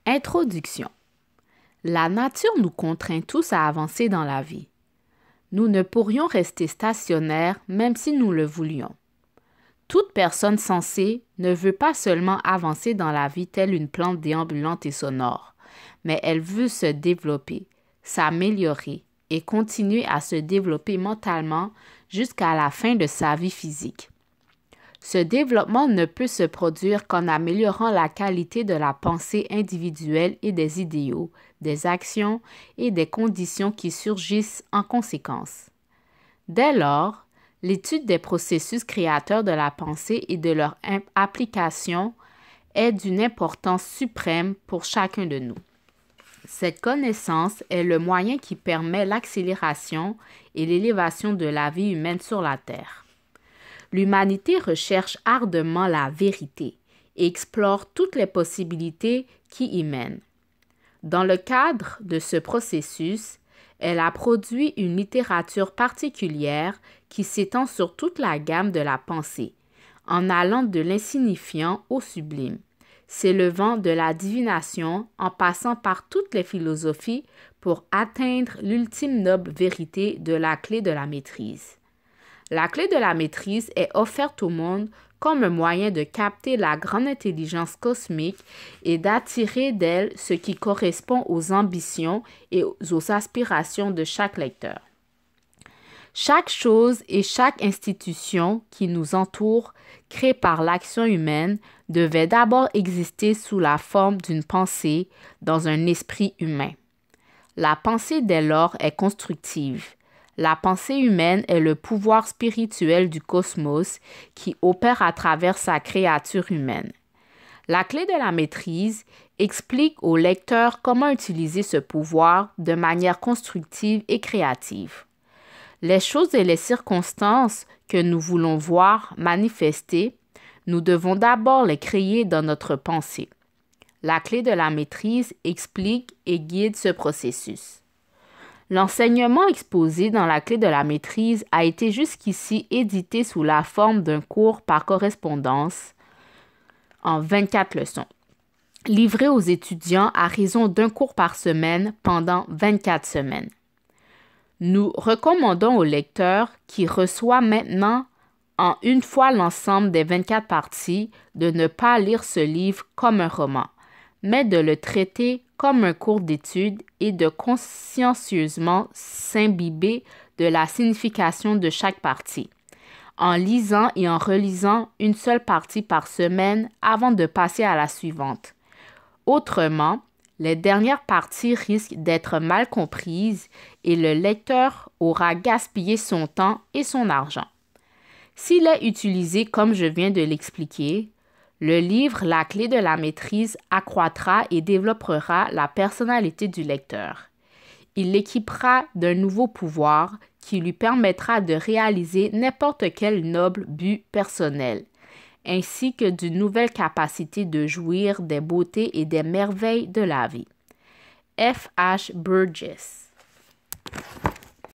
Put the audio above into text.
Introduction. La nature nous contraint tous à avancer dans la vie. Nous ne pourrions rester stationnaires même si nous le voulions. Toute personne sensée ne veut pas seulement avancer dans la vie telle une plante déambulante et sonore, mais elle veut se développer, s'améliorer et continuer à se développer mentalement jusqu'à la fin de sa vie physique. Ce développement ne peut se produire qu'en améliorant la qualité de la pensée individuelle et des idéaux, des actions et des conditions qui surgissent en conséquence. Dès lors, l'étude des processus créateurs de la pensée et de leur application est d'une importance suprême pour chacun de nous. Cette connaissance est le moyen qui permet l'accélération et l'élévation de la vie humaine sur la Terre. L'humanité recherche ardemment la vérité et explore toutes les possibilités qui y mènent. Dans le cadre de ce processus, elle a produit une littérature particulière qui s'étend sur toute la gamme de la pensée, en allant de l'insignifiant au sublime, s'élevant de la divination en passant par toutes les philosophies pour atteindre l'ultime noble vérité de la clé de la maîtrise. La clé de la maîtrise est offerte au monde comme un moyen de capter la grande intelligence cosmique et d'attirer d'elle ce qui correspond aux ambitions et aux aspirations de chaque lecteur. Chaque chose et chaque institution qui nous entoure, créée par l'action humaine, devait d'abord exister sous la forme d'une pensée dans un esprit humain. La pensée dès lors est constructive. La pensée humaine est le pouvoir spirituel du cosmos qui opère à travers sa créature humaine. La clé de la maîtrise explique au lecteur comment utiliser ce pouvoir de manière constructive et créative. Les choses et les circonstances que nous voulons voir manifester, nous devons d'abord les créer dans notre pensée. La clé de la maîtrise explique et guide ce processus. L'enseignement exposé dans la clé de la maîtrise a été jusqu'ici édité sous la forme d'un cours par correspondance en 24 leçons, livré aux étudiants à raison d'un cours par semaine pendant 24 semaines. Nous recommandons au lecteur qui reçoit maintenant en une fois l'ensemble des 24 parties de ne pas lire ce livre comme un roman, mais de le traiter comme un cours d'étude et de consciencieusement s'imbiber de la signification de chaque partie, en lisant et en relisant une seule partie par semaine avant de passer à la suivante. Autrement, les dernières parties risquent d'être mal comprises et le lecteur aura gaspillé son temps et son argent. S'il est utilisé comme je viens de l'expliquer, le livre La clé de la maîtrise accroîtra et développera la personnalité du lecteur. Il l'équipera d'un nouveau pouvoir qui lui permettra de réaliser n'importe quel noble but personnel, ainsi que d'une nouvelle capacité de jouir des beautés et des merveilles de la vie. F. H. Burgess.